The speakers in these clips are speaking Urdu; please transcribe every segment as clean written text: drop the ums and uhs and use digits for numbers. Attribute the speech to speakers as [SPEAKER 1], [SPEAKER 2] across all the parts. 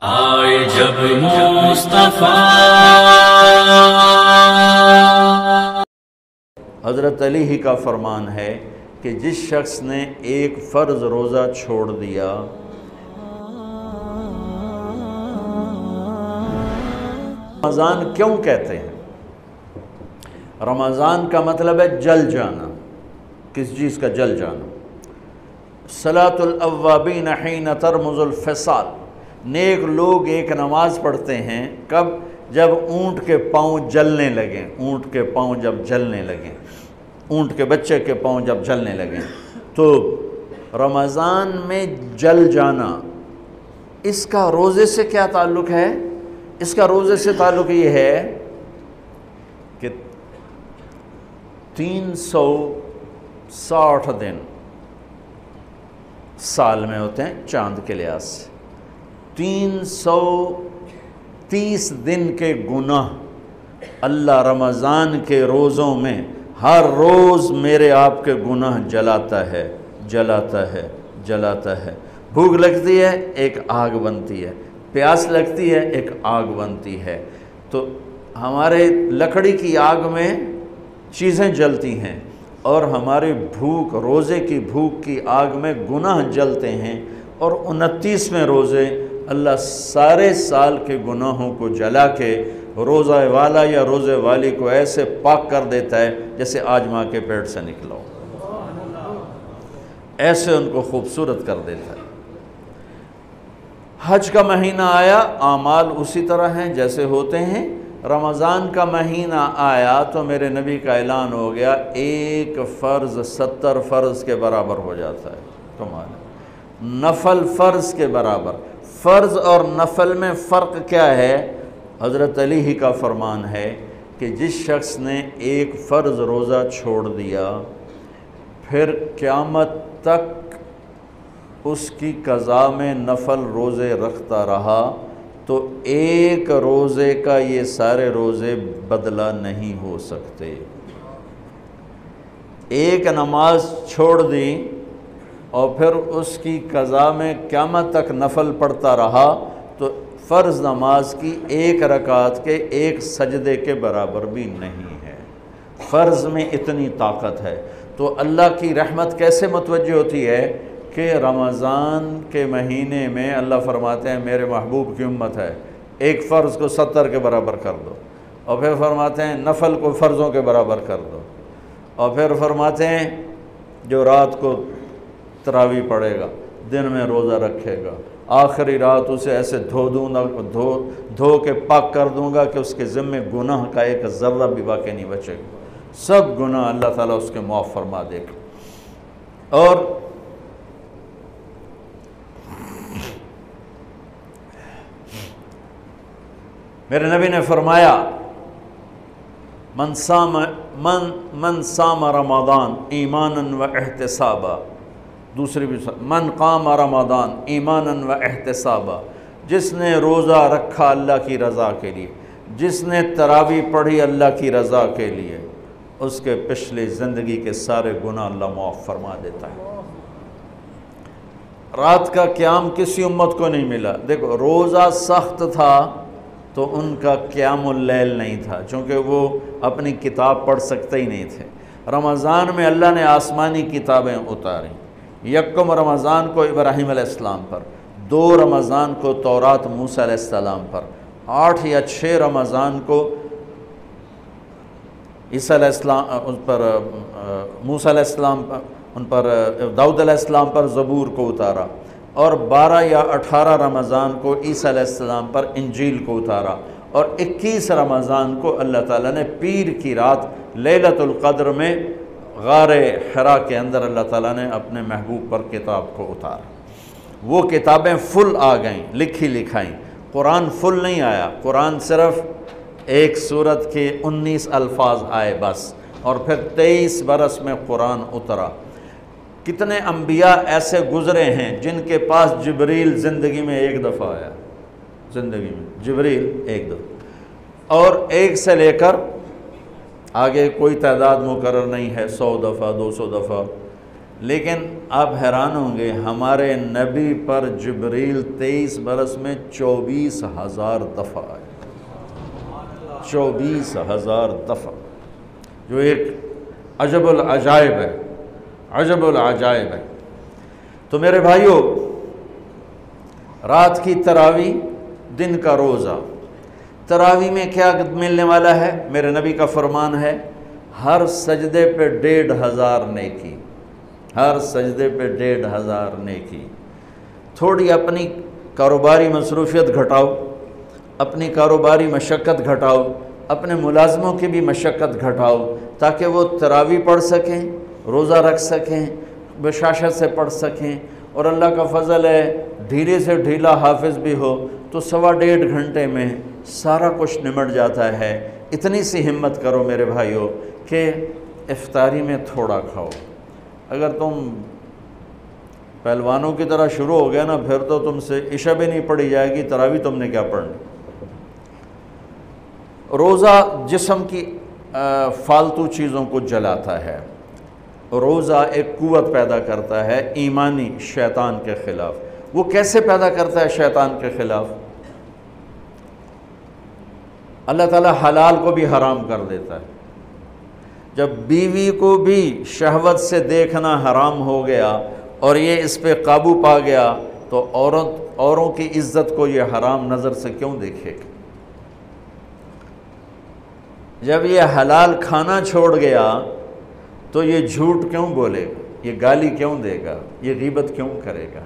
[SPEAKER 1] آئے جب مصطفیٰ۔
[SPEAKER 2] حضرت علی ہی کا فرمان ہے کہ جس شخص نے ایک فرض روزہ چھوڑ دیا، رمضان کیوں کہتے ہیں؟ رمضان کا مطلب ہے جل جانا۔ کس چیز کا جل جانا؟ صلاۃ الاوابین حین ترمز الفصال، نیک لوگ ایک نماز پڑھتے ہیں کب؟ جب اونٹ کے پاؤں جلنے لگیں، اونٹ کے پاؤں جب جلنے لگیں، اونٹ کے بچے کے پاؤں جب جلنے لگیں۔ تو رمضان میں جل جانا، اس کا روزے سے کیا تعلق ہے؟ اس کا روزے سے تعلق یہ ہے کہ 360 دن سال میں ہوتے ہیں چاند کے لحاظ سے، 330 دن کے گناہ اللہ رمضان کے روزوں میں ہر روز میرے آپ کے گناہ جلاتا ہے، جلاتا ہے، جلاتا ہے۔ بھوک لگتی ہے، ایک آگ بنتی ہے، پیاس لگتی ہے، ایک آگ بنتی ہے۔ تو ہمارے لکڑی کی آگ میں چیزیں جلتی ہیں اور ہماری بھوک، روزے کی بھوک کی آگ میں گناہ جلتے ہیں، اور 29ویں روزے اللہ سارے سال کے گناہوں کو جلا کے روزہ والا یا روزے والی کو ایسے پاک کر دیتا ہے جیسے آج ماں کے پیٹ سے نکلا ہو، ایسے ان کو خوبصورت کر دیتا ہے۔ حج کا مہینہ آیا، اعمال اسی طرح ہیں جیسے ہوتے ہیں۔ رمضان کا مہینہ آیا تو میرے نبی کا اعلان ہو گیا، ایک فرض 70 فرض کے برابر ہو جاتا ہے۔ کمال ہے، نفل فرض کے برابر۔ فرض اور نفل میں فرق کیا ہے؟ حضرت علی ہی کا فرمان ہے کہ جس شخص نے ایک فرض روزہ چھوڑ دیا، پھر قیامت تک اس کی قضا میں نفل روزے رکھتا رہا، تو ایک روزے کا یہ سارے روزے بدلہ نہیں ہو سکتے۔ ایک نماز چھوڑ دی اور پھر اس کی قضا میں قیامت تک نفل پڑھتا رہا، تو فرض نماز کی ایک رکعت کے ایک سجدے کے برابر بھی نہیں ہے۔ فرض میں اتنی طاقت ہے۔ تو اللہ کی رحمت کیسے متوجہ ہوتی ہے کہ رمضان کے مہینے میں اللہ فرماتے ہیں میرے محبوب کی امت ہے، ایک فرض کو 70 کے برابر کر دو، اور پھر فرماتے ہیں نفل کو فرضوں کے برابر کر دو، اور پھر فرماتے ہیں جو رات کو تراویح پڑھے گا، دن میں روزہ رکھے گا، آخری رات اسے ایسے دھو کے پاک کر دوں گا کہ اس کے ذمے گناہ کا ایک ذرہ بھی باقی نہیں بچے گا، سب گناہ اللہ تعالیٰ اس کے معاف فرما دے گا۔ اور میرے نبی نے فرمایا من صام رمضان ایمانا و احتسابا، دوسری بھی من قام رمضان ایمانا و احتسابا، جس نے روزہ رکھا اللہ کی رضا کے لیے، جس نے تراویح پڑھی اللہ کی رضا کے لیے، اس کے پچھلی زندگی کے سارے گناہ اللہ معاف فرما دیتا ہے۔ رات کا قیام کسی امت کو نہیں ملا۔ دیکھو روزہ سخت تھا تو ان کا قیام اللیل نہیں تھا، چونکہ وہ اپنی کتاب پڑھ سکتے ہی نہیں تھے۔ رمضان میں اللہ نے آسمانی کتابیں اتاریں، یکم رمضان کو ابراہیم علیہ السلام پر، 2 رمضان کو تورات موسیٰ علیہ السلام پر، 8 یا 6 رمضان کو عیسیٰ علیہ السلام ان پر، موسیٰ علیہ السلام پر، ان پر داؤد علیہ السلام پر زبور کو اتارا، اور 12 یا 18 رمضان کو عیسیٰ علیہ السلام پر انجیل کو اتارا، اور 21 رمضان کو اللہ تعالیٰ نے پیر کی رات لیلۃ القدر میں غار حرا کے اندر اللہ تعالیٰ نے اپنے محبوب پر کتاب کو اتارا۔ وہ کتابیں فل آ گئیں، لکھی لکھائیں۔ قرآن فل نہیں آیا، قرآن صرف ایک سورت کے 19 الفاظ آئے بس، اور پھر 23 برس میں قرآن اترا۔ کتنے انبیاء ایسے گزرے ہیں جن کے پاس جبریل زندگی میں ایک دفعہ آیا، زندگی میں جبریل ایک دفعہ، اور 1 سے لے کر آگے کوئی تعداد مقرر نہیں ہے، 100 دفعہ 200 دفعہ، لیکن آپ حیران ہوں گے ہمارے نبی پر جبریل 23 برس میں 24,000 دفعہ آئے، 24,000 دفعہ، جو ایک عجب العجائب ہے، عجب العجائب ہے۔ تو میرے بھائیوں، رات کی تراویح، دن کا روزہ، تراویح میں کیا ملنے والا ہے؟ میرے نبی کا فرمان ہے ہر سجدے پہ 1,500 نیکی، ہر سجدے پہ 1,500 نیکی۔ تھوڑی اپنی کاروباری مصروفیت گھٹاؤ، اپنی کاروباری مشقت گھٹاؤ، اپنے ملازموں کی بھی مشقت گھٹاؤ، تاکہ وہ تراویح پڑھ سکیں، روزہ رکھ سکیں، بشاشت سے پڑھ سکیں، اور اللہ کا فضل ہے ڈھیلے سے ڈھیلا حافظ بھی ہو تو 1.25 گھنٹے میں سارا کچھ نمٹ جاتا ہے۔ اتنی سی ہمت کرو میرے بھائیوں کہ افطاری میں تھوڑا کھاؤ۔ اگر تم پہلوانوں کی طرح شروع ہو گیا نا، پھر تو تم سے عشاء بھی نہیں پڑھی جائے گی، تراویح تم نے کیا پڑھنی۔ روزہ جسم کی فالتو چیزوں کو جلاتا ہے، روزہ ایک قوت پیدا کرتا ہے ایمانی شیطان کے خلاف۔ وہ کیسے پیدا کرتا ہے شیطان کے خلاف؟ اللہ تعالیٰ حلال کو بھی حرام کر دیتا ہے۔ جب بیوی کو بھی شہوت سے دیکھنا حرام ہو گیا اور یہ اس پہ قابو پا گیا تو اوروں کی عزت کو یہ حرام نظر سے کیوں دیکھے گا؟ جب یہ حلال کھانا چھوڑ گیا تو یہ جھوٹ کیوں بولے گا، یہ گالی کیوں دے گا، یہ غیبت کیوں کرے گا؟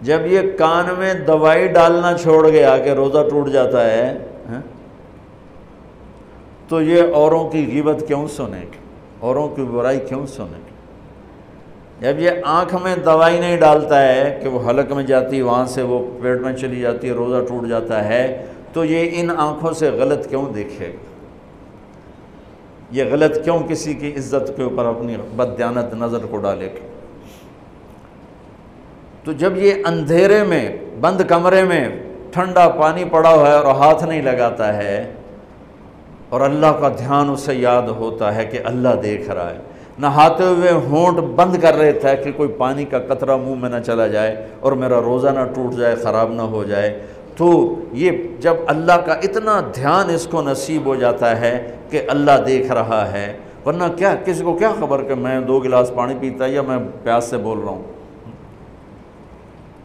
[SPEAKER 2] جب یہ کان میں دوائی ڈالنا چھوڑ گیا کہ روزہ ٹوٹ جاتا ہے تو یہ اوروں کی غیبت کیوں سنے گا، اوروں کی برائی کیوں سنے گا؟ جب یہ آنکھ میں دوائی نہیں ڈالتا ہے کہ وہ حلق میں جاتی، وہاں سے وہ پیٹ میں چلی جاتی ہے، روزہ ٹوٹ جاتا ہے، تو یہ ان آنکھوں سے غلط کیوں دیکھے گا؟ یہ غلط کیوں کسی کی عزت کے اوپر اپنی بددیانت نظر کو ڈالے گا؟ تو جب یہ اندھیرے میں بند کمرے میں ٹھنڈا پانی پڑا ہوا ہے اور ہاتھ نہیں لگاتا ہے اور اللہ کا دھیان اسے یاد ہوتا ہے کہ اللہ دیکھ رہا ہے، نہاتے ہوئے ہونٹ بند کر لیتا ہے کہ کوئی پانی کا قطرہ منہ میں نہ چلا جائے اور میرا روزہ نہ ٹوٹ جائے، خراب نہ ہو جائے، تو یہ جب اللہ کا اتنا دھیان اس کو نصیب ہو جاتا ہے کہ اللہ دیکھ رہا ہے، ورنہ کیا کسی کو کیا خبر کہ میں 2 گلاس پانی پیتا یا میں پیاس سے بول رہا ہوں۔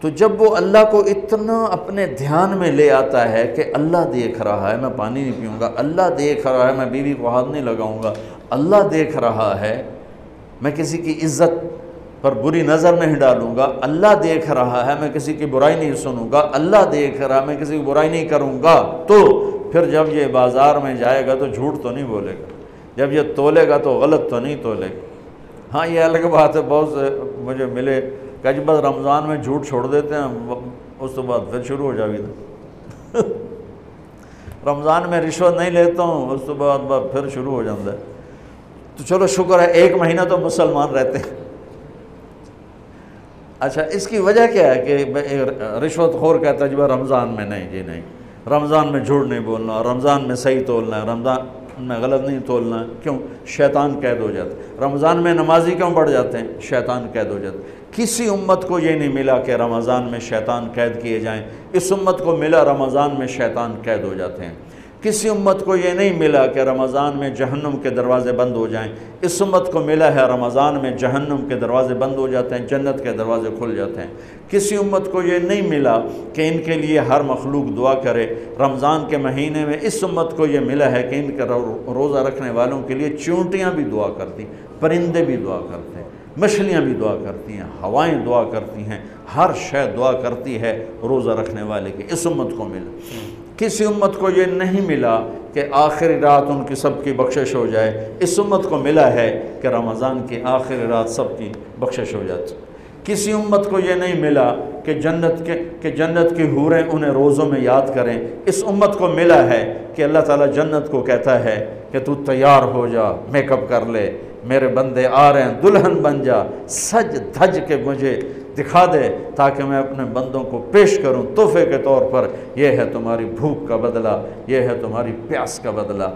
[SPEAKER 2] تو جب وہ اللہ کو اتنا اپنے دھیان میں لے آتا ہے کہ اللہ دیکھ رہا ہے، میں پانی نہیں پیوں گا، اللہ دیکھ رہا ہے، میں بیوی کو ہاتھ نہیں لگاؤں گا، اللہ دیکھ رہا ہے، میں کسی کی عزت پر بری نظر نہیں ڈالوں گا، اللہ دیکھ رہا ہے، میں کسی کی برائی نہیں سنوں گا، اللہ دیکھ رہا ہے، میں کسی کی برائی نہیں کروں گا، تو پھر جب یہ بازار میں جائے گا تو جھوٹ تو نہیں بولے گا، جب یہ تولے گا تو غلط تو نہیں تولے گا۔ ہاں یہ الگ بات ہے، بہت سے مجھے ملے کہ جب بس رمضان میں جھوٹ چھوڑ دیتے ہیں، اس تو بعد پھر شروع ہو جاوی تھا رمضان میں رشوت نہیں لیتا ہوں، اس تو بعد پھر شروع ہو جاتا ہے۔ تو چلو شکر ہے 1 مہینہ تو مسلمان رہتے ہیں۔ اچھا اس کی وجہ کیا ہے کہ رشوت خور کہتا ہے جی رمضان میں نہیں، جی نہیں، رمضان میں جھوٹ نہیں بولنا، رمضان میں صحیح تولنا ہے، رمضان میں غلط نہیں تولنا ہے۔ کیوں؟ شیطان قید ہو جاتا ہے۔ رمضان میں نمازی کیوں بڑھ جاتے ہیں؟ شیطان قید ہو جاتا ہے۔ کسی امت کو یہ نہیں ملا کہ رمضان میں شیطان قید کیے جائیں، اس امت کو ملا رمضان میں شیطان قید ہو جاتے ہیں۔ کسی امت کو یہ نہیں ملا کہ رمضان میں جہنم کے دروازے بند ہو جائیں، اس امت کو ملا ہے رمضان میں جہنم کے دروازے بند ہو جاتے ہیں، جنت کے دروازے کھل جاتے ہیں۔ کسی امت کو یہ نہیں ملا کہ ان کے لیے ہر مخلوق دعا کرے، رمضان کے مہینے میں اس امت کو یہ ملا ہے کہ ان کے روزہ رکھنے والوں کے لیے چونٹیاں بھی دعا کرتی، پرندے بھی دعا کرتے ہیں، مچھلیاں بھی دعا کرتی ہیں، ہوائیں دعا کرتی ہیں، ہر شے دعا کرتی ہے روزہ رکھنے والے کی۔ اس امت کو ملا۔ کسی امت کو یہ نہیں ملا کہ آخری رات ان کی سب کی بخشش ہو جائے، اس امت کو ملا ہے کہ رمضان کی آخری رات سب کی بخشش ہو جاتی۔ کسی امت کو یہ نہیں ملا کہ جنت کی حوریں انہیں روزوں میں یاد کریں، اس امت کو ملا ہے کہ اللہ تعالیٰ جنت کو کہتا ہے کہ تو تیار ہو جا، میک اپ کر لے، میرے بندے آ رہے ہیں، دلہن بن جا، سج دھج کے مجھے دکھا دے تاکہ میں اپنے بندوں کو پیش کروں تحفے کے طور پر۔ یہ ہے تمہاری بھوک کا بدلہ، یہ ہے تمہاری پیاس کا بدلہ۔